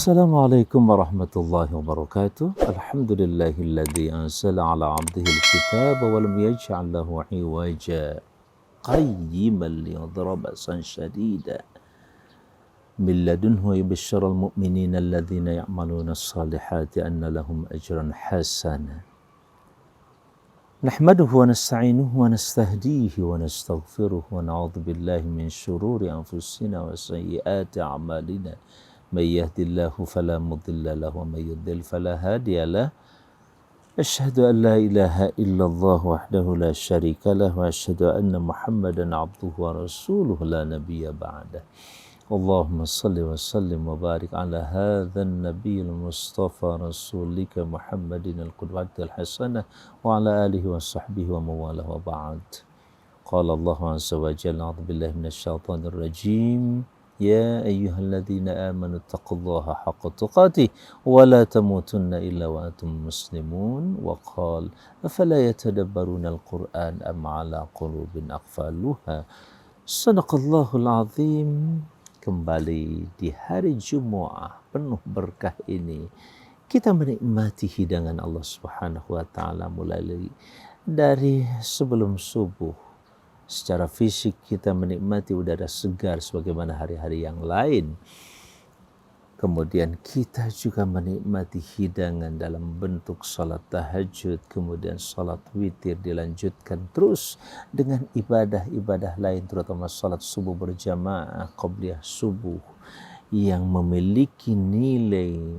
Assalamualaikum warahmatullahi wabarakatuh. Alhamdulillahilladzi anzala ala 'abdihi al-kitaba wa lam yaj'al lahu 'iwaja qayyiman liyundhira ba'san shadida min ladunhu wa yubashshiral mu'minina alladzina ya'maluna as-salihati anna lahum ajran hasana. Nahmaduhu wa nasta'inuhu wa nastahdihi wa nastaghfiruh wa na'udzu billahi min syururi anfusina wa sayyiati a'malina. من يهد الله فلا مضل له ومن يضلل فلا هادي له أشهد أن لا إله إلا الله وحده لا شريك له وأشهد أن محمدا عبده ورسوله لا نبي بعده اللهم صل وسلم وبارك على هذا النبي المصطفى رسولك محمد القدوة الحسنة وعلى آله وصحبه ومن والاه وبعد قال الله عز وجل أعوذ بالله من الشيطان الرجيم يا أيها الذين آمنوا اتقوا الله حق تقاته ولا تموتن إلا وأنتم مسلمون وقال أفلا يتدبرون القرآن أم على قلوب أقفالها صدق الله العظيم. Kembali di hari Jumat penuh berkah ini kita menikmati hidangan Allah Subhanahu wa taala mulai dari sebelum subuh. Secara fisik kita menikmati udara segar sebagaimana hari-hari yang lain. Kemudian kita juga menikmati hidangan dalam bentuk salat tahajud, kemudian salat witir, dilanjutkan terus dengan ibadah-ibadah lain, terutama salat subuh berjamaah, qobliyah subuh yang memiliki nilai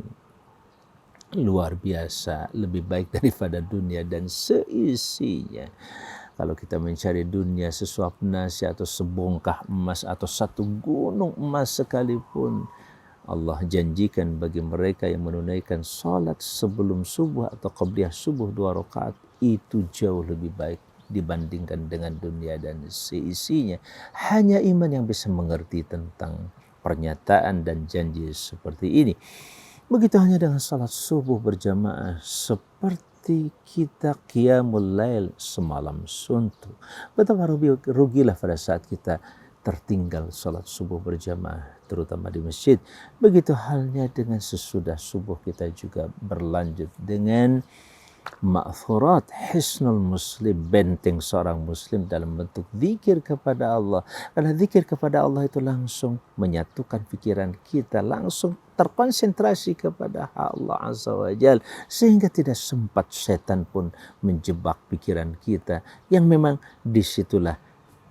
luar biasa, lebih baik daripada dunia dan seisinya. Kalau kita mencari dunia sesuap nasi atau sebongkah emas atau satu gunung emas sekalipun, Allah janjikan bagi mereka yang menunaikan salat sebelum subuh atau qabliyah subuh 2 rakaat itu jauh lebih baik dibandingkan dengan dunia dan seisinya. Hanya iman yang bisa mengerti tentang pernyataan dan janji seperti ini. Begitu hanya dengan salat subuh berjamaah seperti kita qiyamul lail semalam suntuk. Betapa rugilah pada saat kita tertinggal salat subuh berjamaah, terutama di masjid. Begitu halnya dengan sesudah subuh kita juga berlanjut dengan ma'thurat hisnul muslim, benteng seorang muslim dalam bentuk zikir kepada Allah. Karena zikir kepada Allah itu langsung menyatukan pikiran kita, langsung terkonsentrasi kepada Allah Azza wa Jal, sehingga tidak sempat setan pun menjebak pikiran kita, yang memang disitulah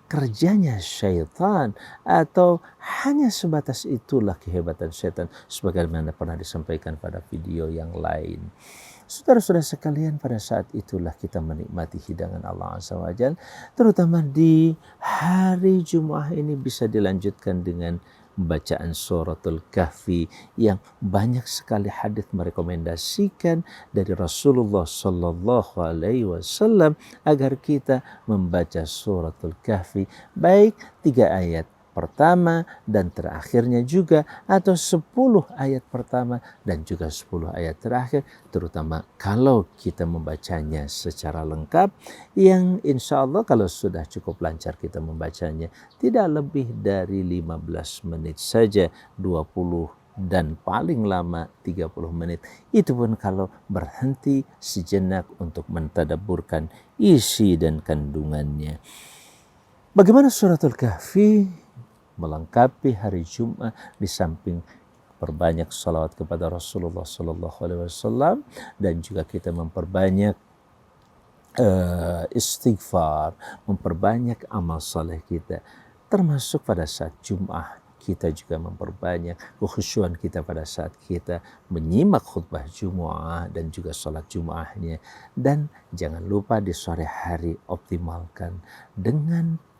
kerjanya syaitan, atau hanya sebatas itulah kehebatan setan sebagaimana pernah disampaikan pada video yang lain. Saudara-saudara sekalian, pada saat itulah kita menikmati hidangan Allah Azza wa Jal, terutama di hari Jumat ini bisa dilanjutkan dengan bacaan suratul kahfi yang banyak sekali hadis merekomendasikan dari Rasulullah sallallahu alaihi wasallam agar kita membaca suratul kahfi baik 3 ayat pertama dan terakhirnya juga, atau 10 ayat pertama dan juga 10 ayat terakhir, terutama kalau kita membacanya secara lengkap, yang insya Allah kalau sudah cukup lancar kita membacanya tidak lebih dari 15 menit saja, 20 dan paling lama 30 menit. Itu pun kalau berhenti sejenak untuk mentadabburkan isi dan kandungannya. Bagaimana suratul kahfi melengkapi hari Jumat di samping perbanyak salawat kepada Rasulullah sallallahu alaihi wasallam, dan juga kita memperbanyak istighfar, memperbanyak amal saleh kita, termasuk pada saat Jumat kita juga memperbanyak kekhusyuan kita pada saat kita menyimak khutbah Jumat dan juga salat Jumatnya. Dan jangan lupa di sore hari optimalkan dengan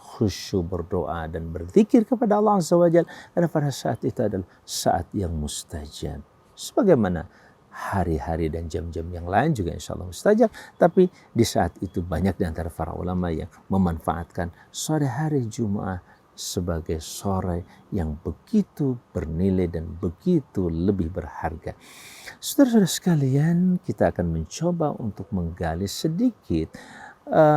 khusyuk berdoa dan berzikir kepada Allah Azza wa Jalla, karena pada saat itu adalah saat yang mustajab. Sebagaimana hari-hari dan jam-jam yang lain juga insya Allah mustajab, tapi di saat itu banyak di antara para ulama yang memanfaatkan sore hari Jumat sebagai sore yang begitu bernilai dan begitu lebih berharga. Saudara-saudara sekalian, kita akan mencoba untuk menggali sedikit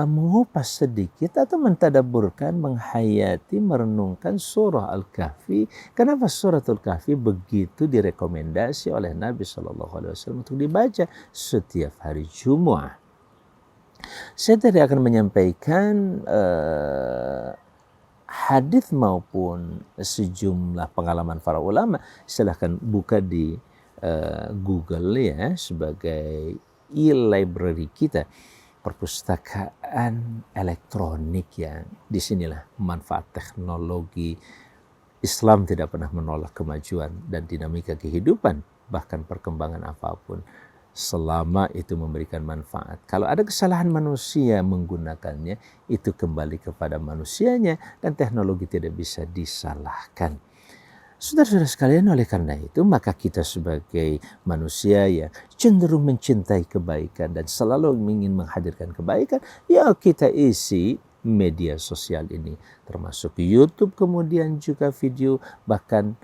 mengupas sedikit atau mentadaburkan, menghayati, merenungkan surah Al-Kahfi. Kenapa suratul Kahfi begitu direkomendasi oleh Nabi SAW untuk dibaca setiap hari Jumat? Saya tadi akan menyampaikan hadis maupun sejumlah pengalaman para ulama. Silahkan buka di Google ya, sebagai e-library kita, perpustakaan elektronik yang disinilah manfaat teknologi. Islam tidak pernah menolak kemajuan dan dinamika kehidupan, bahkan perkembangan apapun, selama itu memberikan manfaat. Kalau ada kesalahan manusia menggunakannya, itu kembali kepada manusianya dan teknologi tidak bisa disalahkan. Saudara-saudara sekalian, oleh karena itu maka kita sebagai manusia yang cenderung mencintai kebaikan dan selalu ingin menghadirkan kebaikan, ya kita isi media sosial ini, termasuk YouTube, kemudian juga video, bahkan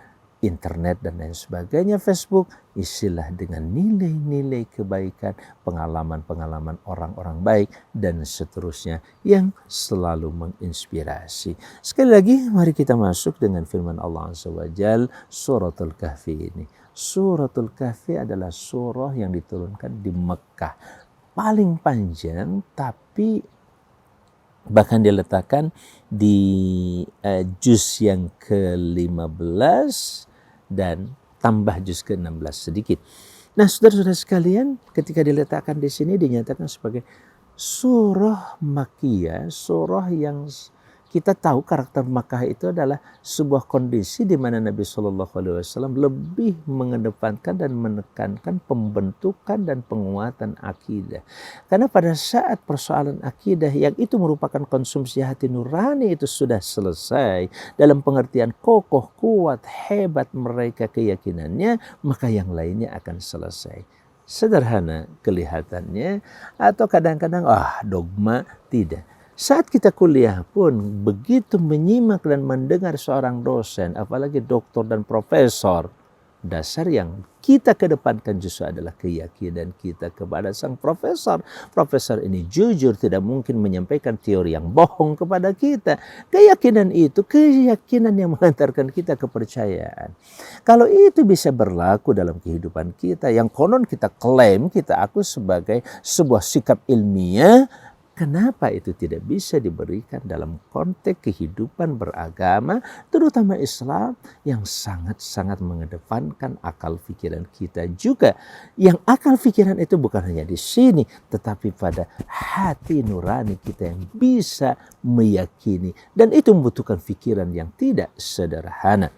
internet dan lain sebagainya, Facebook, isilah dengan nilai-nilai kebaikan, pengalaman-pengalaman orang-orang baik, dan seterusnya yang selalu menginspirasi. Sekali lagi, mari kita masuk dengan firman Allah Azza wa Jalla, suratul Kahfi ini. Suratul Kahfi adalah surah yang diturunkan di Mekah. Paling panjang, tapi bahkan diletakkan di juz yang ke-15 dan tambah juz ke-16 sedikit. Nah, saudara-saudara sekalian, ketika diletakkan di sini dinyatakan sebagai surah Makkiyah, surah yang kita tahu karakter Makkah itu adalah sebuah kondisi di mana Nabi SAW lebih mengedepankan dan menekankan pembentukan dan penguatan akidah. Karena pada saat persoalan akidah yang itu merupakan konsumsi hati nurani itu sudah selesai, dalam pengertian kokoh, kuat, hebat mereka keyakinannya, maka yang lainnya akan selesai. Sederhana kelihatannya, atau kadang-kadang dogma, tidak. Saat kita kuliah pun begitu menyimak dan mendengar seorang dosen, apalagi doktor dan profesor, dasar yang kita kedepankan justru adalah keyakinan kita kepada sang profesor. Profesor ini jujur, tidak mungkin menyampaikan teori yang bohong kepada kita. Keyakinan itu, keyakinan yang mengantarkan kita kepercayaan. Kalau itu bisa berlaku dalam kehidupan kita, yang konon kita klaim, kita aku sebagai sebuah sikap ilmiah, kenapa itu tidak bisa diberikan dalam konteks kehidupan beragama, terutama Islam yang sangat-sangat mengedepankan akal pikiran kita juga. Yang akal pikiran itu bukan hanya di sini, tetapi pada hati nurani kita yang bisa meyakini. Dan itu membutuhkan pikiran yang tidak sederhana.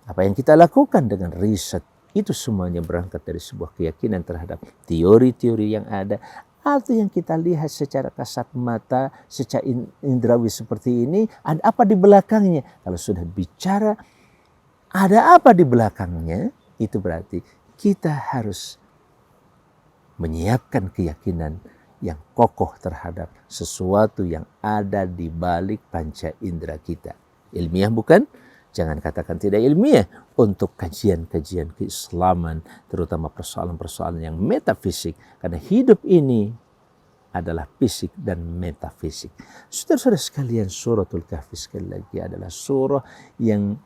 Apa yang kita lakukan dengan riset, itu semuanya berangkat dari sebuah keyakinan terhadap teori-teori yang ada, atau yang kita lihat secara kasat mata, secara indrawi seperti ini, ada apa di belakangnya? Kalau sudah bicara ada apa di belakangnya, itu berarti kita harus menyiapkan keyakinan yang kokoh terhadap sesuatu yang ada di balik panca indera kita. Ilmiah bukan? Jangan katakan tidak ilmiah untuk kajian-kajian keislaman, terutama persoalan-persoalan yang metafisik. Karena hidup ini adalah fisik dan metafisik. Saudara-saudara sekalian, suratul Kahfi sekali lagi adalah surah yang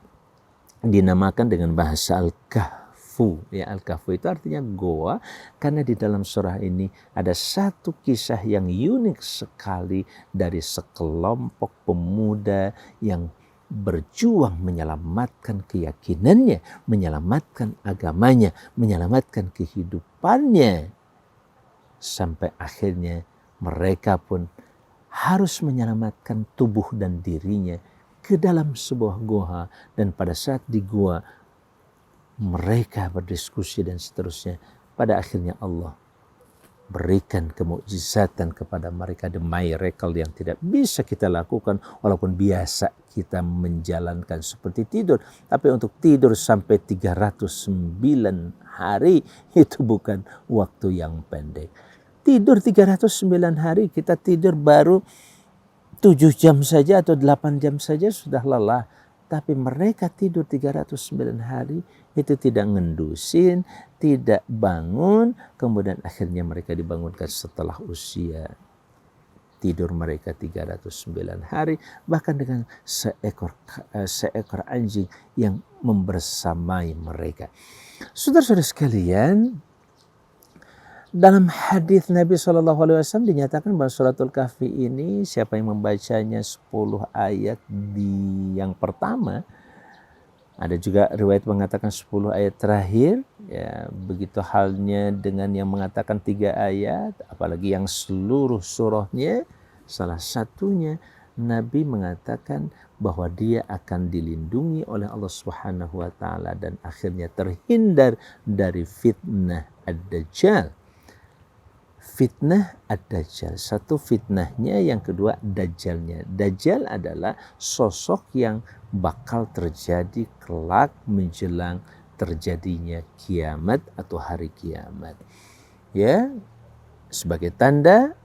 dinamakan dengan bahasa Al-Kahfu. Ya, Al-Kahfu itu artinya goa, karena di dalam surah ini ada satu kisah yang unik sekali dari sekelompok pemuda yang berjuang menyelamatkan keyakinannya, menyelamatkan agamanya, menyelamatkan kehidupannya, sampai akhirnya mereka pun harus menyelamatkan tubuh dan dirinya ke dalam sebuah goa. Dan pada saat di goa mereka berdiskusi dan seterusnya, pada akhirnya Allah berikan kemukjizatan kepada mereka, the miracle yang tidak bisa kita lakukan walaupun biasa kita menjalankan seperti tidur. Tapi untuk tidur sampai 309 hari itu bukan waktu yang pendek. Tidur 309 hari, kita tidur baru 7 jam saja atau 8 jam saja sudah lelah. Tapi mereka tidur 309 hari itu tidak ngendusin, tidak bangun, kemudian akhirnya mereka dibangunkan setelah usia tidur mereka 309 hari, bahkan dengan seekor anjing yang membersamai mereka. Saudara-saudara sekalian, dalam hadis Nabi SAW dinyatakan bahwa suratul Kahfi ini siapa yang membacanya 10 ayat di yang pertama, ada juga riwayat mengatakan 10 ayat terakhir, ya begitu halnya dengan yang mengatakan 3 ayat, apalagi yang seluruh surahnya. Salah satunya Nabi mengatakan bahwa dia akan dilindungi oleh Allah Subhanahu wa taala dan akhirnya terhindar dari fitnah ad-dajjal. Fitnah ad-dajjal, satu fitnahnya, yang kedua dajjalnya. Dajjal adalah sosok yang bakal terjadi kelak menjelang terjadinya kiamat atau hari kiamat. Ya, sebagai tanda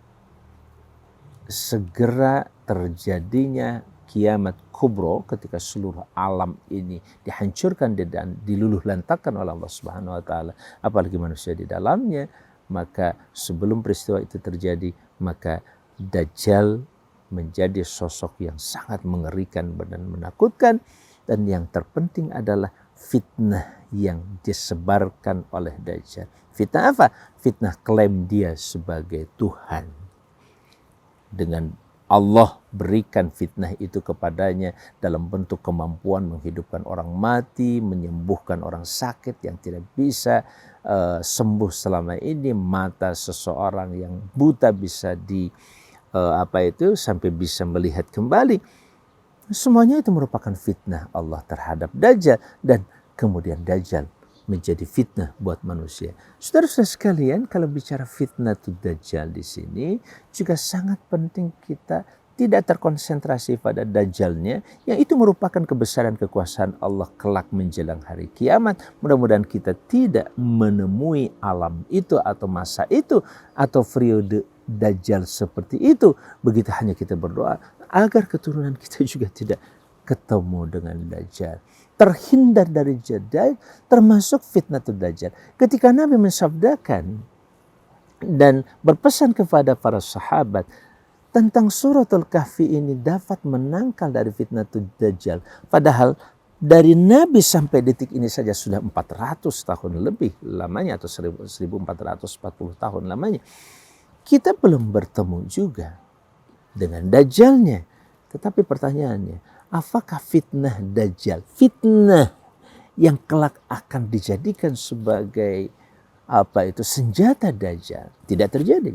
segera terjadinya kiamat kubro ketika seluruh alam ini dihancurkan dan diluluhlantakkan oleh Allah Subhanahu wa taala, apalagi manusia di dalamnya. Maka sebelum peristiwa itu terjadi, maka Dajjal menjadi sosok yang sangat mengerikan dan menakutkan. Dan yang terpenting adalah fitnah yang disebarkan oleh Dajjal. Fitnah apa? Fitnah klaim dia sebagai Tuhan. Dengan Allah berikan fitnah itu kepadanya dalam bentuk kemampuan menghidupkan orang mati, menyembuhkan orang sakit yang tidak bisa sembuh selama ini, mata seseorang yang buta bisa sampai bisa melihat kembali. Semuanya itu merupakan fitnah Allah terhadap Dajjal, dan kemudian Dajjal menjadi fitnah buat manusia. Saudara-saudara sekalian, kalau bicara fitnah Dajjal di sini juga sangat penting kita tidak terkonsentrasi pada Dajjalnya, yang itu merupakan kebesaran kekuasaan Allah kelak menjelang hari kiamat. Mudah-mudahan kita tidak menemui alam itu atau masa itu atau periode Dajjal seperti itu. Begitu hanya kita berdoa agar keturunan kita juga tidak ketemu dengan Dajjal, terhindar dari Dajjal, termasuk fitnah Dajjal. Ketika Nabi mensabdakan dan berpesan kepada para sahabat tentang suratul Kahfi ini dapat menangkal dari fitnah Dajjal, padahal dari Nabi sampai detik ini saja sudah 400 tahun lebih lamanya, atau 1440 tahun lamanya, kita belum bertemu juga dengan Dajjalnya. Tetapi pertanyaannya, apakah fitnah Dajjal, fitnah yang kelak akan dijadikan sebagai senjata Dajjal, tidak terjadi?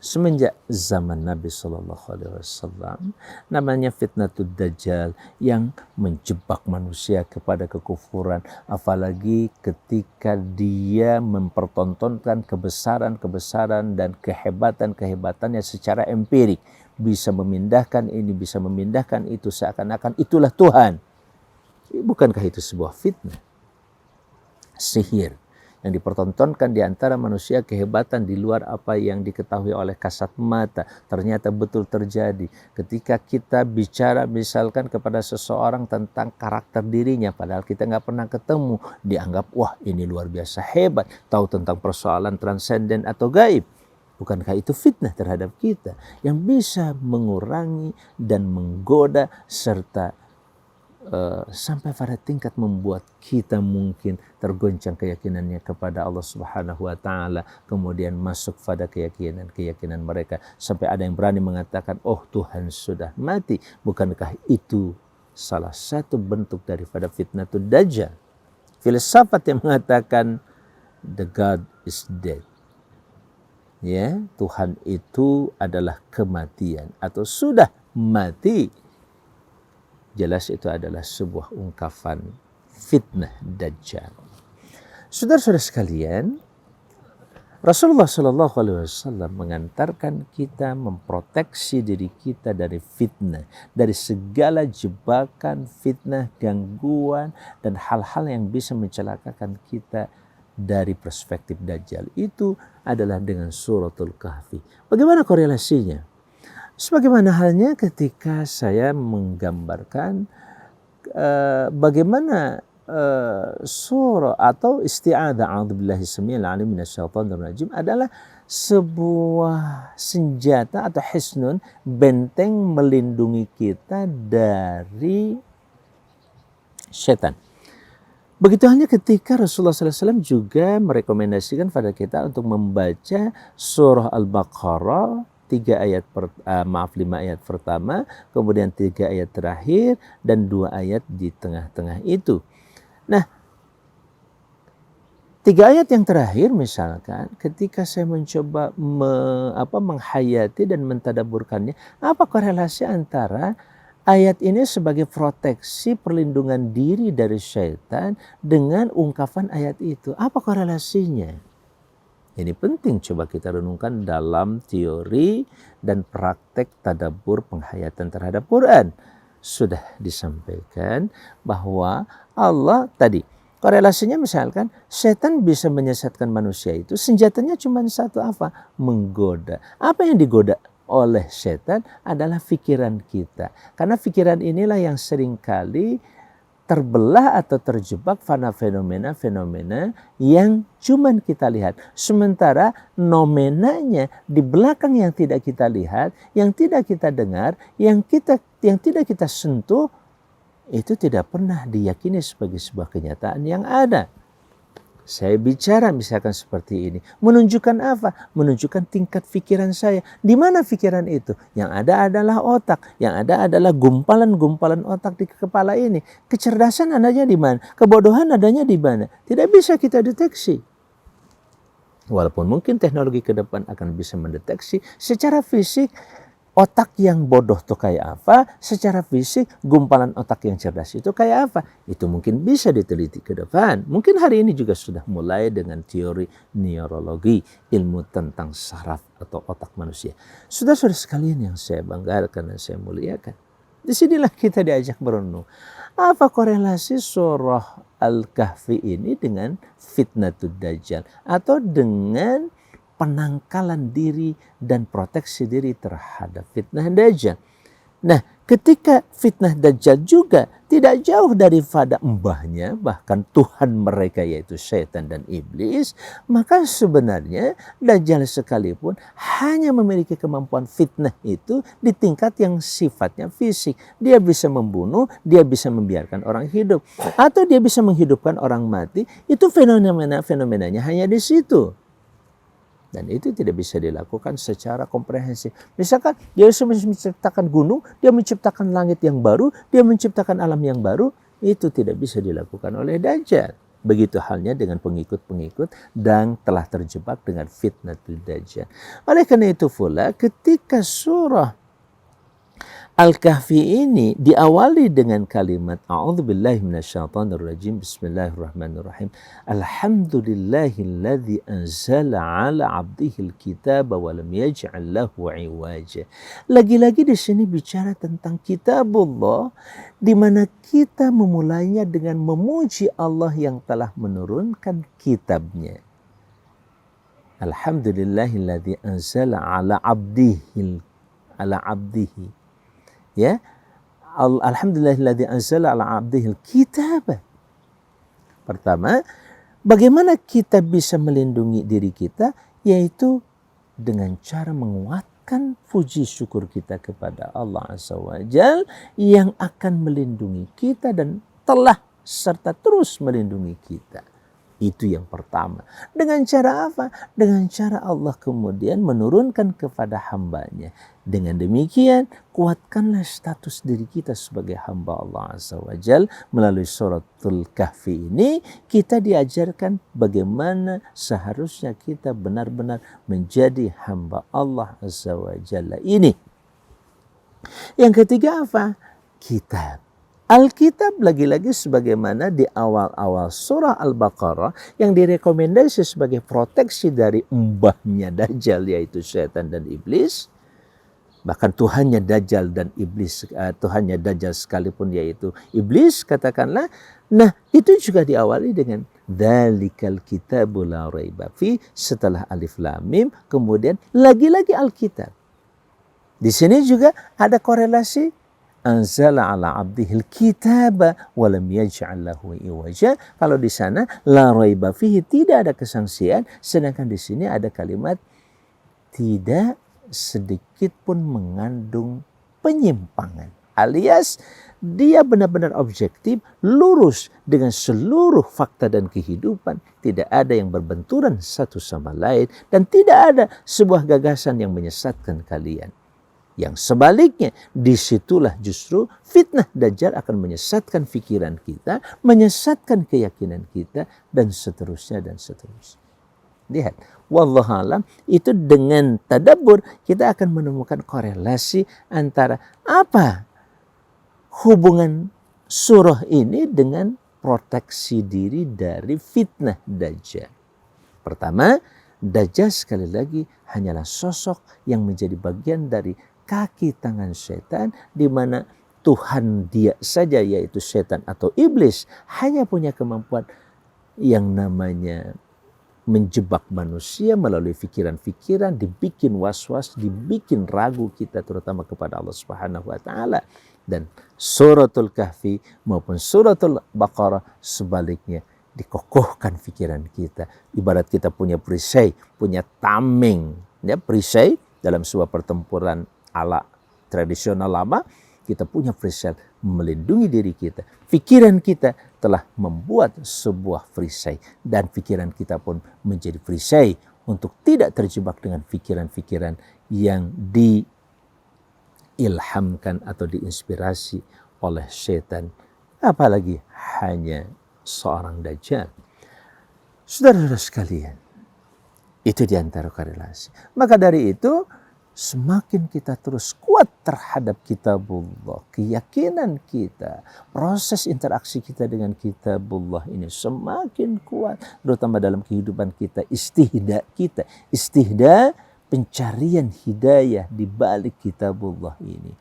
Semenjak zaman Nabi SAW, namanya fitnatul Dajjal yang menjebak manusia kepada kekufuran, apalagi ketika dia mempertontonkan kebesaran-kebesaran dan kehebatan-kehebatannya secara empirik, bisa memindahkan ini, bisa memindahkan itu, seakan-akan itulah Tuhan. Bukankah itu sebuah fitnah? Sihir yang dipertontonkan di antara manusia, kehebatan di luar apa yang diketahui oleh kasat mata, ternyata betul terjadi. Ketika kita bicara misalkan kepada seseorang tentang karakter dirinya, padahal kita nggak pernah ketemu, dianggap wah ini luar biasa hebat, tahu tentang persoalan transenden atau gaib. Bukankah itu fitnah terhadap kita yang bisa mengurangi dan menggoda serta sampai pada tingkat membuat kita mungkin tergoncang keyakinannya kepada Allah Subhanahu wa taala, kemudian masuk pada keyakinan mereka sampai ada yang berani mengatakan, "Oh, Tuhan sudah mati." Bukankah itu salah satu bentuk daripada fitnatul Dajjal? Filsafat yang mengatakan the God is dead. Ya, Tuhan itu adalah kematian atau sudah mati. Jelas itu adalah sebuah ungkapan fitnah Dajjal. Saudara-saudara sekalian, Rasulullah SAW mengantarkan kita memproteksi diri kita dari fitnah, dari segala jebakan fitnah, gangguan, dan hal-hal yang bisa mencelakakan kita dari perspektif Dajjal. Itu adalah dengan suratul Kahfi. Bagaimana korelasinya? Sebagaimana halnya ketika saya menggambarkan bagaimana surah atau isti'adzah a'udzubillahi samiil alim minasyaitonir rajim adalah sebuah senjata atau hisnun, benteng melindungi kita dari setan. Begitu halnya ketika Rasulullah SAW juga merekomendasikan pada kita untuk membaca surah Al-Baqarah 5 ayat pertama, kemudian 3 ayat terakhir dan 2 ayat di tengah-tengah itu. Nah, 3 ayat yang terakhir misalkan ketika saya mencoba menghayati dan mentadabburkannya, apa korelasi antara ayat ini sebagai proteksi perlindungan diri dari syaitan dengan ungkapan ayat itu? Apa korelasinya? Ini penting coba kita renungkan dalam teori dan praktek tadabbur penghayatan terhadap Quran. Sudah disampaikan bahwa Allah tadi korelasinya misalkan setan bisa menyesatkan manusia itu senjatanya cuma satu apa? Menggoda. Apa yang digoda oleh setan adalah pikiran kita. Karena pikiran inilah yang seringkali terbelah atau terjebak pada fenomena-fenomena yang cuman kita lihat. Sementara nomenanya di belakang yang tidak kita lihat, yang tidak kita dengar, yang tidak kita sentuh, itu tidak pernah diyakini sebagai sebuah kenyataan yang ada. Saya bicara misalkan seperti ini. Menunjukkan apa? Menunjukkan tingkat pikiran saya. Di mana pikiran itu? Yang ada adalah otak. Yang ada adalah gumpalan-gumpalan otak di kepala ini. Kecerdasan adanya di mana? Kebodohan adanya di mana? Tidak bisa kita deteksi. Walaupun mungkin teknologi ke depan akan bisa mendeteksi secara fisik otak yang bodoh itu kayak apa, secara fisik gumpalan otak yang cerdas itu kayak apa. Itu mungkin bisa diteliti ke depan. Mungkin hari ini juga sudah mulai dengan teori neurologi, ilmu tentang saraf atau otak manusia. Saudara-saudara sekalian yang saya banggakan dan saya muliakan, disinilah kita diajak berenung. Apa korelasi surah Al-Kahfi ini dengan fitnatud dajjal atau dengan penangkalan diri dan proteksi diri terhadap fitnah dajjal. Nah, ketika fitnah dajjal juga tidak jauh daripada mbahnya, bahkan Tuhan mereka yaitu setan dan iblis, maka sebenarnya dajjal sekalipun hanya memiliki kemampuan fitnah itu di tingkat yang sifatnya fisik. Dia bisa membunuh, dia bisa membiarkan orang hidup, atau dia bisa menghidupkan orang mati. Itu fenomenanya hanya di situ. Dan itu tidak bisa dilakukan secara komprehensif. Misalkan dia bisa menciptakan gunung, dia menciptakan langit yang baru, dia menciptakan alam yang baru, itu tidak bisa dilakukan oleh Dajjal. Begitu halnya dengan pengikut-pengikut dan telah terjebak dengan fitnatul Dajjal. Oleh karena itu pula ketika surah Al-Kahfi ini diawali dengan kalimat A'udzubillahi minasyaitonirrajim. Bismillahirrahmanirrahim. Alhamdulillahilladzi anzala 'ala 'abdihil kitaba wa lam yaj'al lahu 'iwaja. Lagi-lagi di sini bicara tentang kitabullah, di mana kita memulainya dengan memuji Allah yang telah menurunkan kitabnya. Alhamdulillahilladzi anzala 'ala 'abdihi. Ya, alhamdulillahilladzi anzala 'ala 'abdihil kitab. Pertama, bagaimana kita bisa melindungi diri kita, yaitu dengan cara menguatkan puji syukur kita kepada Allah Azza wa Jalla yang akan melindungi kita dan telah serta terus melindungi kita. Itu yang pertama. Dengan cara apa? Dengan cara Allah kemudian menurunkan kepada hambanya. Dengan demikian, kuatkanlah status diri kita sebagai hamba Allah Azza wa Jal. Melalui suratul Kahfi ini, kita diajarkan bagaimana seharusnya kita benar-benar menjadi hamba Allah Azza wa Jalla ini. Yang ketiga apa? Kitab. Alkitab lagi-lagi sebagaimana di awal-awal surah Al-Baqarah yang direkomendasi sebagai proteksi dari mbahnya Dajjal yaitu setan dan iblis. Bahkan Tuhannya Dajjal dan iblis, Tuhannya Dajjal sekalipun yaitu iblis katakanlah. Nah itu juga diawali dengan Dzalikal kitabu la raiba fi, setelah alif lam mim kemudian lagi-lagi Alkitab. Di sini juga ada korelasi anzala ala abdihil kitaba walam yaj'al lahu iwaja. Kalau di sana la raiba fihi, tidak ada kesangsian, sedangkan di sini ada kalimat tidak sedikit pun mengandung penyimpangan, alias dia benar-benar objektif, lurus dengan seluruh fakta dan kehidupan. Tidak ada yang berbenturan satu sama lain, dan tidak ada sebuah gagasan yang menyesatkan kalian. Yang sebaliknya, disitulah justru fitnah Dajjal akan menyesatkan pikiran kita, menyesatkan keyakinan kita, dan seterusnya dan seterusnya. Lihat, wallahualam, itu dengan tadabbur kita akan menemukan korelasi antara apa hubungan surah ini dengan proteksi diri dari fitnah Dajjal. Pertama, Dajjal sekali lagi hanyalah sosok yang menjadi bagian dari kaki tangan setan, di mana Tuhan dia saja, yaitu setan atau iblis, hanya punya kemampuan yang namanya menjebak manusia melalui pikiran-pikiran, dibikin was-was, dibikin ragu kita terutama kepada Allah Subhanahu wa taala. Dan suratul Kahfi maupun suratul Baqarah sebaliknya dikokohkan pikiran kita. Ibarat kita punya perisai, punya tameng, ya, perisai dalam sebuah pertempuran ala tradisional lama, kita punya perisai melindungi diri kita. Pikiran kita telah membuat sebuah perisai, dan pikiran kita pun menjadi perisai untuk tidak terjebak dengan pikiran-pikiran yang diilhamkan atau diinspirasi oleh setan, apalagi hanya seorang Dajjal. Saudara-saudara sekalian, itu diantara korelasi. Maka dari itu, semakin kita terus kuat terhadap kitabullah, keyakinan kita, proses interaksi kita dengan kitabullah ini semakin kuat, terutama dalam kehidupan kita, istihda pencarian hidayah di balik kitabullah ini.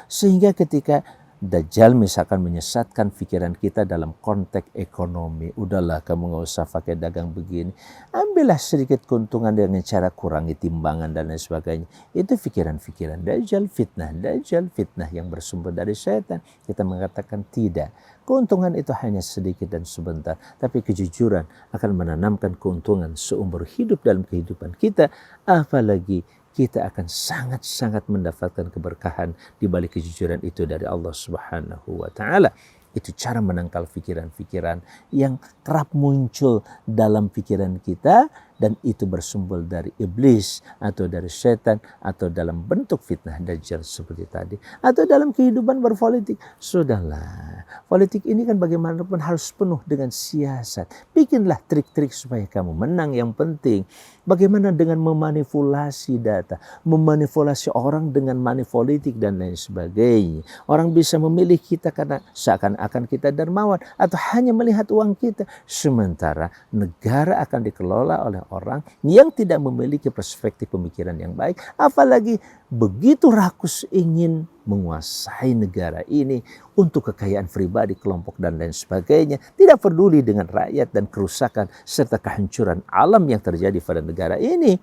Sehingga ketika Dajjal misalkan menyesatkan pikiran kita dalam konteks ekonomi, udahlah kamu gak usah pakai dagang begini, ambillah sedikit keuntungan dengan cara kurangi timbangan dan lain sebagainya. Itu pikiran-pikiran Dajjal, fitnah yang bersumber dari setan. Kita mengatakan tidak, keuntungan itu hanya sedikit dan sebentar, tapi kejujuran akan menanamkan keuntungan seumur hidup dalam kehidupan kita. Apalagi kita akan sangat-sangat mendapatkan keberkahan di balik kejujuran itu dari Allah Subhanahu wa taala. Itu cara menangkal pikiran-pikiran yang kerap muncul dalam pikiran kita, dan itu bersumber dari iblis atau dari setan, atau dalam bentuk fitnah Dajjal seperti tadi, atau dalam kehidupan berpolitik. Sudahlah, politik ini kan bagaimanapun harus penuh dengan siasat. Bikinlah trik-trik supaya kamu menang. Yang penting bagaimana dengan memanipulasi data, memanipulasi orang dengan money politik dan lain sebagainya. Orang bisa memilih kita karena seakan-akan kita dermawan atau hanya melihat uang kita, sementara negara akan dikelola oleh orang yang tidak memiliki perspektif pemikiran yang baik, apalagi begitu rakus ingin menguasai negara ini untuk kekayaan pribadi, kelompok dan lain sebagainya, tidak peduli dengan rakyat dan kerusakan serta kehancuran alam yang terjadi pada negara ini.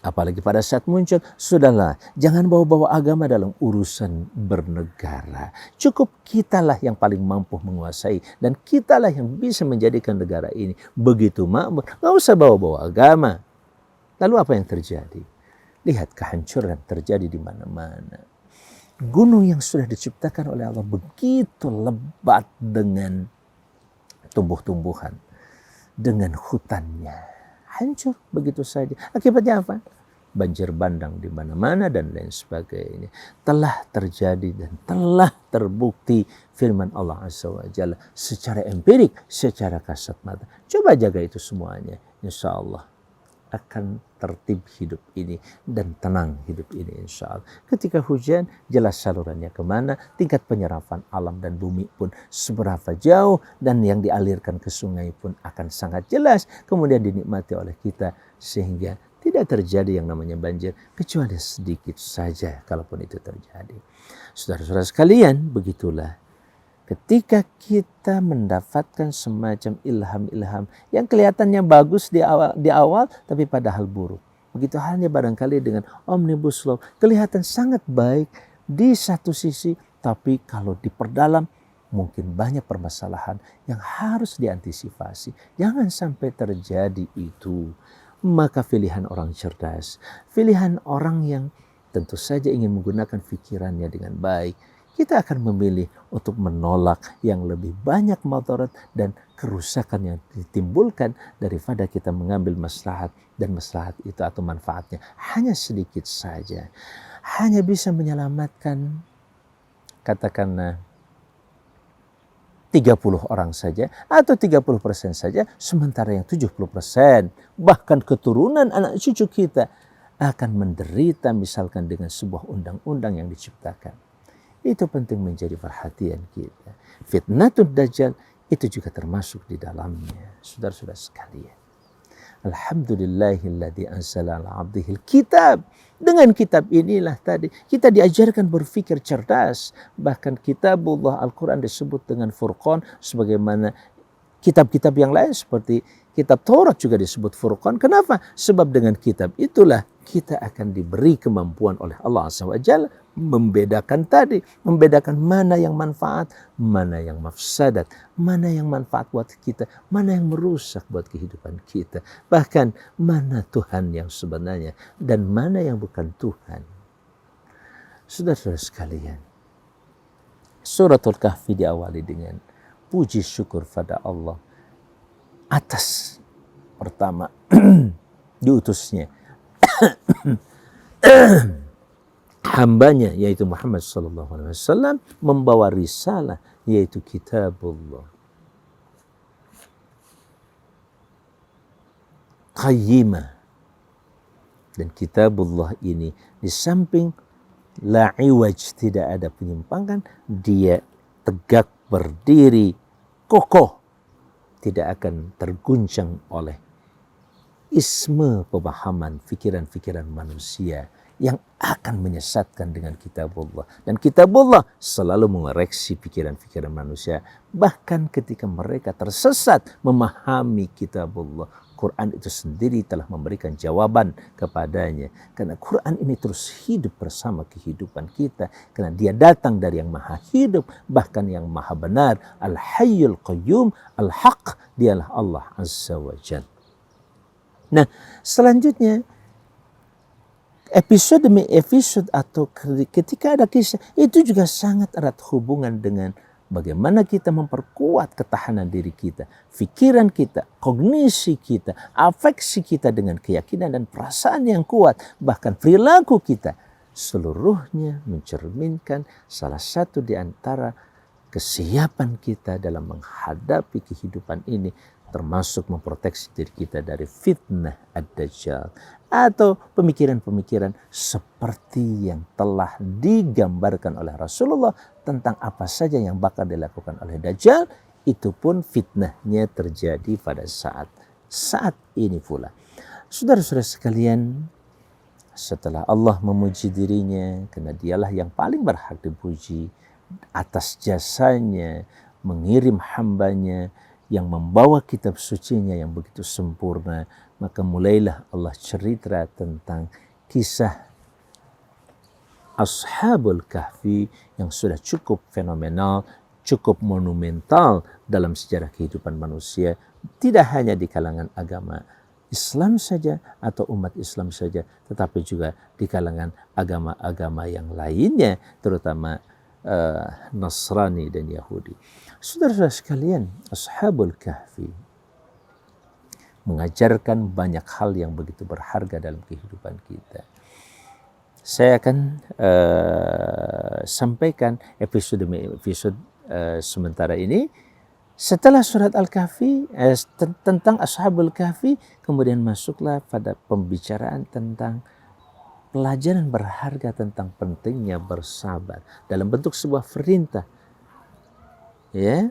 Apalagi pada saat muncul, sudahlah, jangan bawa-bawa agama dalam urusan bernegara. Cukup kitalah yang paling mampu menguasai, dan kitalah yang bisa menjadikan negara ini begitu makmur. Gak usah bawa-bawa agama. Lalu apa yang terjadi? Lihat kehancuran terjadi di mana-mana. Gunung yang sudah diciptakan oleh Allah begitu lebat dengan tumbuh-tumbuhan, dengan hutannya, hancur begitu saja. Akibatnya apa? Banjir bandang di mana-mana dan lain sebagainya. Telah terjadi dan telah terbukti firman Allah Azza wa Jalla secara empirik, secara kasat mata. Coba jaga itu semuanya. Insya Allah akan tertib hidup ini dan tenang hidup ini insya Allah. Ketika hujan, jelas salurannya kemana, tingkat penyerapan alam dan bumi pun seberapa jauh, dan yang dialirkan ke sungai pun akan sangat jelas, kemudian dinikmati oleh kita, sehingga tidak terjadi yang namanya banjir, kecuali sedikit saja kalaupun itu terjadi. Saudara-saudara sekalian, begitulah ketika kita mendapatkan semacam ilham-ilham yang kelihatannya bagus di awal, tapi padahal buruk. Begitu halnya barangkali dengan Omnibus Law, kelihatan sangat baik, di satu sisi, tapi kalau diperdalam mungkin banyak permasalahan yang harus diantisipasi. Jangan sampai terjadi itu. Maka pilihan orang cerdas, pilihan orang yang tentu saja ingin menggunakan pikirannya dengan baik, kita akan memilih untuk menolak yang lebih banyak mudarat dan kerusakan yang ditimbulkan daripada kita mengambil maslahat, dan maslahat itu atau manfaatnya hanya sedikit saja. Hanya bisa menyelamatkan katakanlah 30 orang saja atau 30% saja, sementara yang 70% bahkan keturunan anak cucu kita akan menderita misalkan dengan sebuah undang-undang yang diciptakan. Itu penting menjadi perhatian kita. Fitnatul Dajjal itu juga termasuk di dalamnya. Saudara-saudara sekalian, Alhamdulillahilladzi anzala ala abdihil kitab. Dengan kitab inilah tadi kita diajarkan berpikir cerdas. Bahkan kitabullah Al-Quran disebut dengan Furqan, sebagaimana kitab-kitab yang lain seperti kitab Taurat juga disebut Furqan. Kenapa? Sebab dengan kitab itulah kita akan diberi kemampuan oleh Allah SWT membedakan mana yang manfaat, mana yang mafsadat, mana yang manfaat buat kita, mana yang merusak buat kehidupan kita. Bahkan mana Tuhan yang sebenarnya dan mana yang bukan Tuhan. Saudara-saudara sekalian, Suratul Kahfi diawali dengan puji syukur pada Allah atas pertama diutusnya hambanya yaitu Muhammad SAW membawa risalah yaitu kitabullah qayyimah. Dan kitabullah ini di samping la iwaj, tidak ada penyimpangan, dia tegak berdiri kokoh, tidak akan terguncang oleh isme pemahaman pikiran-pikiran manusia yang akan menyesatkan dengan kitabullah. Dan kitabullah selalu mengoreksi pikiran-pikiran manusia. Bahkan ketika mereka tersesat memahami kitabullah, Quran itu sendiri telah memberikan jawaban kepadanya. Karena Quran ini terus hidup bersama kehidupan kita. Karena dia datang dari yang maha hidup, bahkan yang maha benar. Al-Hayyul Qayyum, Al-Haq, dialah Allah Azza wa Jalla. Nah, selanjutnya episode demi episode atau ketika ada kisah itu juga sangat erat hubungan dengan bagaimana kita memperkuat ketahanan diri kita, pikiran kita, kognisi kita, afeksi kita dengan keyakinan dan perasaan yang kuat, bahkan perilaku kita seluruhnya mencerminkan salah satu di antara kesiapan kita dalam menghadapi kehidupan ini, termasuk memproteksi diri kita dari fitnah ad-Dajjal atau pemikiran-pemikiran seperti yang telah digambarkan oleh Rasulullah tentang apa saja yang bakal dilakukan oleh Dajjal. Itu pun fitnahnya terjadi pada saat ini pula. Saudara-saudara sekalian, setelah Allah memuji dirinya, karena dialah yang paling berhak dipuji atas jasanya mengirim hambanya yang membawa kitab sucinya yang begitu sempurna, maka mulailah Allah cerita tentang kisah Ashabul Kahfi yang sudah cukup fenomenal, cukup monumental dalam sejarah kehidupan manusia, tidak hanya di kalangan agama Islam saja atau umat Islam saja, tetapi juga di kalangan agama-agama yang lainnya, terutama Nasrani dan Yahudi. Saudara-saudara sekalian, Ashabul Kahfi mengajarkan banyak hal yang begitu berharga dalam kehidupan kita. Saya akan sampaikan episode demi episode sementara ini. Setelah surat Al-Kahfi tentang Ashabul Kahfi, kemudian masuklah pada pembicaraan tentang pelajaran berharga tentang pentingnya bersabar dalam bentuk sebuah perintah. Ya,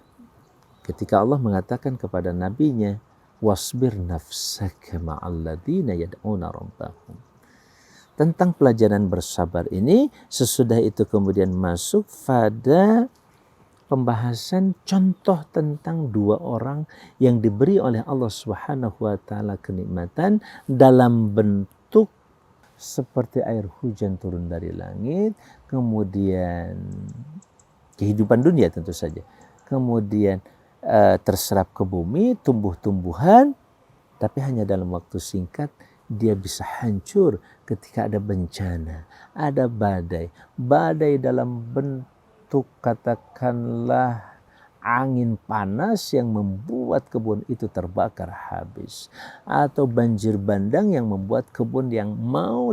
ketika Allah mengatakan kepada nabinya, wasbir nafsaka ma'al ladzina yad'una rabbahum. Tentang pelajaran bersabar ini, sesudah itu kemudian masuk pada pembahasan contoh tentang dua orang yang diberi oleh Allah Subhanahu wa taala kenikmatan dalam bentuk seperti air hujan turun dari langit, kemudian kehidupan dunia tentu saja, kemudian terserap ke bumi, tumbuh-tumbuhan, tapi hanya dalam waktu singkat dia bisa hancur ketika ada bencana, ada badai. Badai dalam bentuk katakanlah angin panas yang membuat kebun itu terbakar habis, atau banjir bandang yang membuat kebun yang mau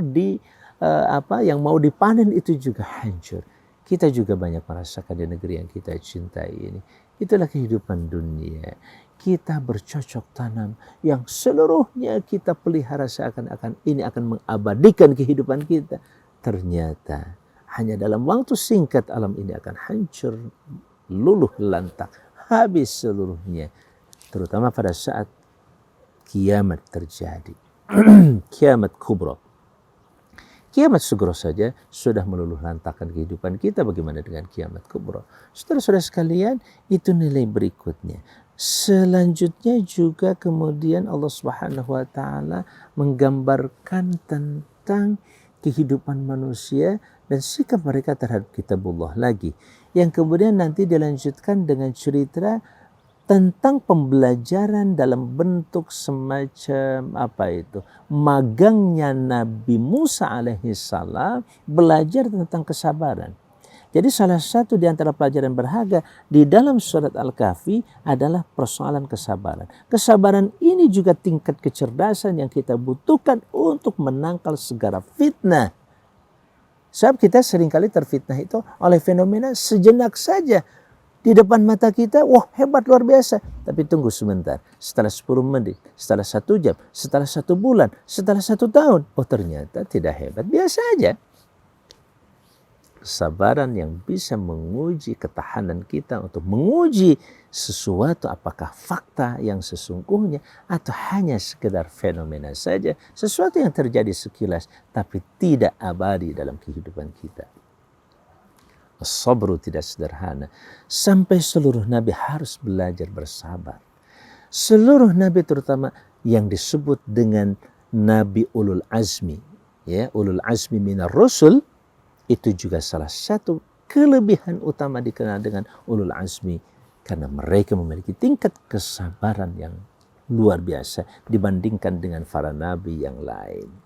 dipanen itu juga hancur. Kita juga banyak merasakan di negeri yang kita cintai ini. Itulah kehidupan dunia. Kita bercocok tanam yang seluruhnya kita pelihara seakan-akan ini akan mengabadikan kehidupan kita. Ternyata hanya dalam waktu singkat alam ini akan hancur, luluh lantak, habis seluruhnya. Terutama pada saat kiamat terjadi. Kiamat kubra. Kiamat sugro saja sudah meluluh lantakkan kehidupan kita, bagaimana dengan kiamat kubra? Saudara-saudara sekalian, itu nilai berikutnya. Selanjutnya juga kemudian Allah Subhanahu wa taala menggambarkan tentang kehidupan manusia dan sikap mereka terhadap kitabullah lagi. Yang kemudian nanti dilanjutkan dengan cerita tentang pembelajaran dalam bentuk semacam magangnya Nabi Musa alaihissalam belajar tentang kesabaran. Jadi salah satu di antara pelajaran berharga di dalam surat Al-Kahfi adalah persoalan kesabaran. Kesabaran ini juga tingkat kecerdasan yang kita butuhkan untuk menangkal segala fitnah. Sebab kita seringkali terfitnah itu oleh fenomena sejenak saja. Di depan mata kita, wah hebat luar biasa. Tapi tunggu sebentar, setelah 10 menit, setelah 1 jam, setelah 1 bulan, setelah 1 tahun. Oh ternyata tidak hebat, biasa aja. Kesabaran yang bisa menguji ketahanan kita untuk menguji sesuatu apakah fakta yang sesungguhnya atau hanya sekedar fenomena saja. Sesuatu yang terjadi sekilas tapi tidak abadi dalam kehidupan kita. As-sabru tidak sederhana. Sampai seluruh Nabi harus belajar bersabar. Seluruh Nabi terutama yang disebut dengan Nabi Ulul Azmi. Ya, Ulul Azmi minar Rusul. Itu juga salah satu kelebihan utama dikenal dengan Ulul Azmi. Karena mereka memiliki tingkat kesabaran yang luar biasa dibandingkan dengan para Nabi yang lain.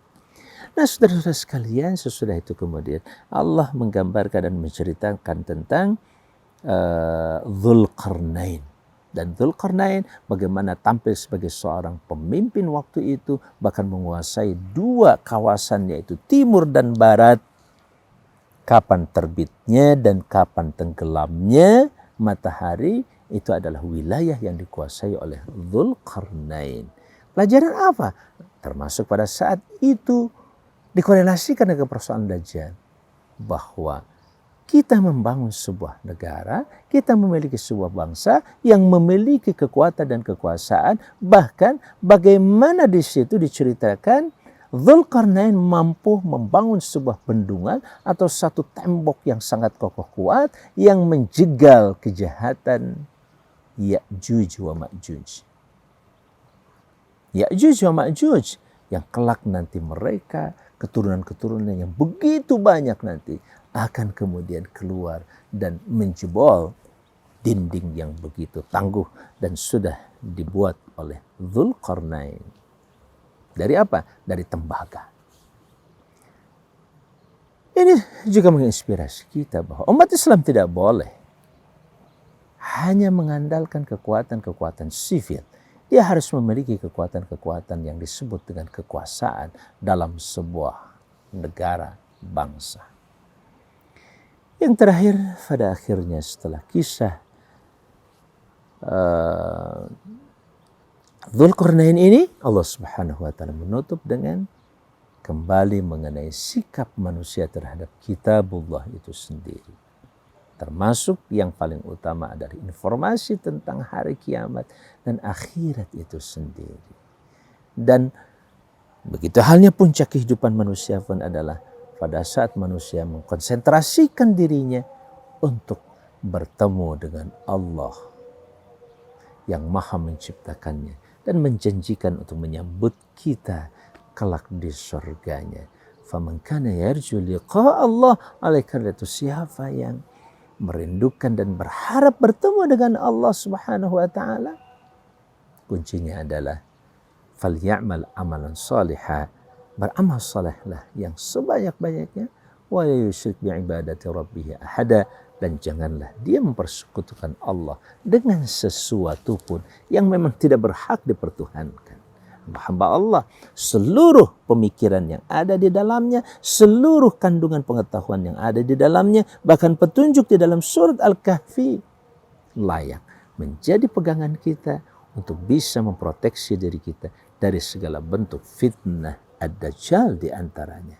Nah saudara-saudara sekalian, sesudah itu kemudian Allah menggambarkan dan menceritakan tentang Dzulqarnain. Dan Dzulqarnain bagaimana tampil sebagai seorang pemimpin waktu itu, bahkan menguasai 2 kawasan yaitu timur dan barat. Kapan terbitnya dan kapan tenggelamnya matahari itu adalah wilayah yang dikuasai oleh Dzulqarnain. Pelajaran apa? Termasuk pada saat itu dikorelasikan dengan persoalan Dajjal, bahwa kita membangun sebuah negara, kita memiliki sebuah bangsa yang memiliki kekuatan dan kekuasaan, bahkan bagaimana di situ diceritakan Dzulqarnain mampu membangun sebuah bendungan atau satu tembok yang sangat kokoh kuat yang menjegal kejahatan Ya'juj wa Ma'juj. Ya'juj wa Ma'juj yang kelak nanti mereka keturunan-keturunan yang begitu banyak nanti akan kemudian keluar dan menjebol dinding yang begitu tangguh dan sudah dibuat oleh Dzulqarnain. Dari apa? Dari tembaga. Ini juga menginspirasi kita bahwa umat Islam tidak boleh hanya mengandalkan kekuatan-kekuatan sivil. Dia harus memiliki kekuatan-kekuatan yang disebut dengan kekuasaan dalam sebuah negara bangsa. Yang terakhir, pada akhirnya setelah kisah Dzulqarnain ini, Allah Subhanahu wa taala menutup dengan kembali mengenai sikap manusia terhadap kitabullah itu sendiri. Termasuk yang paling utama adalah informasi tentang hari kiamat dan akhirat itu sendiri. Dan begitu halnya puncak kehidupan manusia pun adalah pada saat manusia mengkonsentrasikan dirinya untuk bertemu dengan Allah yang maha menciptakannya dan menjanjikan untuk menyambut kita kelak di surganya. Faman kana yarju liqa Allah, oleh karena itu siapa yang merindukan dan berharap bertemu dengan Allah Subhanahu wa taala, kuncinya adalah falyamal amalan salihah, beramal salehlah yang sebanyak-banyaknya, wa la yusyrik bi ibadati rabbih ahada, dan janganlah dia mempersekutukan Allah dengan sesuatu pun yang memang tidak berhak dipertuhankan. Hamba Allah, seluruh pemikiran yang ada di dalamnya, seluruh kandungan pengetahuan yang ada di dalamnya, bahkan petunjuk di dalam surat Al-Kahfi layak menjadi pegangan kita untuk bisa memproteksi diri kita dari segala bentuk fitnah ad-dajjal di antaranya.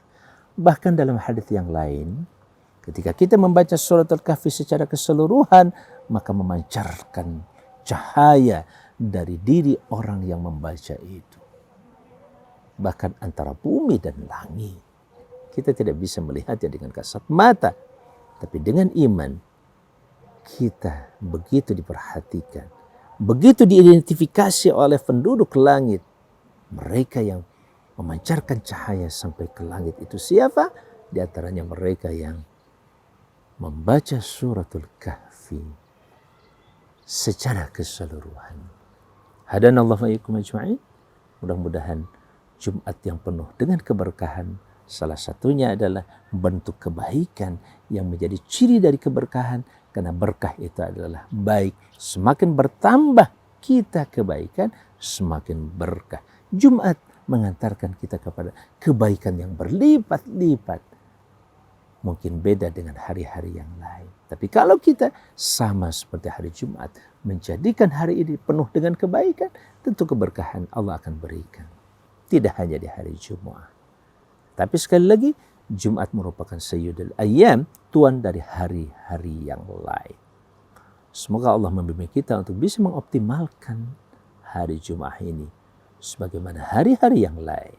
Bahkan dalam hadis yang lain, ketika kita membaca surat Al-Kahfi secara keseluruhan, maka memancarkan cahaya dari diri orang yang membaca itu. Bahkan antara bumi dan langit, kita tidak bisa melihatnya dengan kasat mata, tapi dengan iman kita begitu diperhatikan, begitu diidentifikasi oleh penduduk langit. Mereka yang memancarkan cahaya sampai ke langit itu siapa? Di antaranya mereka yang membaca suratul Kahfi secara keseluruhan. Hadanallahu wa iyyakum ajma'in. Mudah-mudahan Jumat yang penuh dengan keberkahan, salah satunya adalah bentuk kebaikan yang menjadi ciri dari keberkahan, karena berkah itu adalah baik. Semakin bertambah kita kebaikan, semakin berkah. Jumat mengantarkan kita kepada kebaikan yang berlipat-lipat. Mungkin beda dengan hari-hari yang lain. Tapi kalau kita sama seperti hari Jumat, menjadikan hari ini penuh dengan kebaikan, tentu keberkahan Allah akan berikan. Tidak hanya di hari Jumat. Tapi sekali lagi, Jumat merupakan sayyidul ayyam, tuan dari hari-hari yang lain. Semoga Allah membimbing kita untuk bisa mengoptimalkan hari Jumat ini sebagaimana hari-hari yang lain.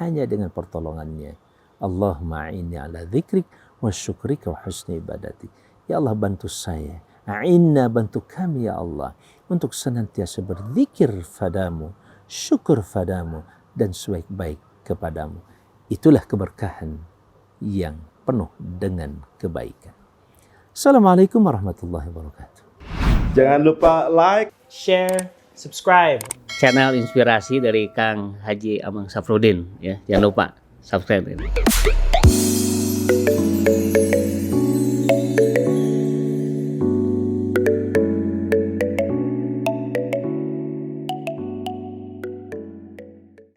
Hanya dengan pertolongannya. Allahumma a'inni ala dzikrik wa syukrika wa husni ibadati. Ya Allah, bantu saya. A'inna, bantu kami ya Allah, untuk senantiasa berzikir padamu, syukur padamu, dan sebaik-baik kepadamu. Itulah keberkahan yang penuh dengan kebaikan. Assalamualaikum warahmatullahi wabarakatuh. Jangan lupa like, share, subscribe. Channel inspirasi dari Kang Haji Amang Safruddin, ya. Jangan lupa subscribe.